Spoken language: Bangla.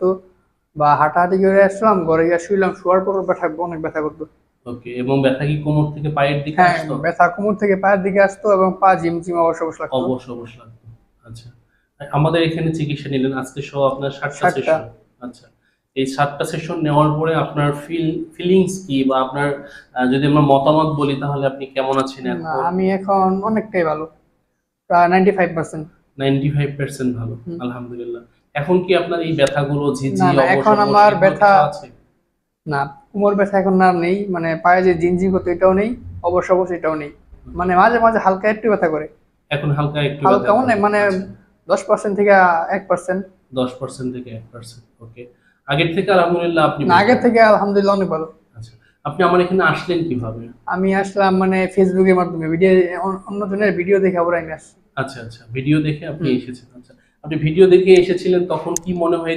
করতো, বা হাঁটাহাঁটি করে আসলাম, ঘরে গিয়ে শুইলাম, শোয়ার পর অনেক ব্যথা করতো। ওকে, এবং ব্যথা কি কোমর থেকে পায়ের দিকে হ্যাঁ, আসতো? ব্যথা কোমর থেকে পায়ের দিকে আসতো এবং পা ঝিমঝিম অবশ অবশ লাগতো। অবশ অবশ লাগতো। আচ্ছা, আমাদের এখানে চিকিৎসা নিলেন আজকে সহ আপনার 7টা 7টা। সেশন। আচ্ছা, এই 7টা সেশন নেওয়ার পরে আপনার ফিলিংস কি, বা আপনার যদি আমরা মতামত বলি তাহলে আপনি কেমন আছেন না, এখন? আমি এখন অনেকটাই ভালো, প্রায় 95%। 95% ভালো, আলহামদুলিল্লাহ। এখন কি আপনার এই ব্যথাগুলো, না ঝিঁঝি, না, অবশ এখন অবশ আমার এগুলো ব্যথা, কিছু আছে? না, কোমর ব্যথা এখন আর নেই, মানে পায়ে যে জিনজিন করতো এটাও নেই, অবশ অবশ এটাও নেই। ওকে, মানে মাঝে মাঝে হালকা একটু ব্যথা করে, এখন হালকা একটু ব্যথা হালকা করে। মানে আচ্ছা, 10% থেকে 1%। 10% থেকে 1%। ওকে, আগের থেকে আলহামদুলিল্লাহ আপনি না, আগের বেটার। থেকে আলহামদুলিল্লাহ অনেক ভালো। আচ্ছা, আপনি আমার এখানে আসলেন কিভাবে? আমি আসলাম মানে ফেসবুকের মাধ্যমে ভিডিও, অন্যজনের ভিডিও দেখে আবার আমি আসছি। আচ্ছা আচ্ছা, ভিডিও দেখে আপনি হুম। এসেছেন। আচ্ছা, আপনি ভিডিও দেখে এসেছিলেন, তখন কি মনে হয়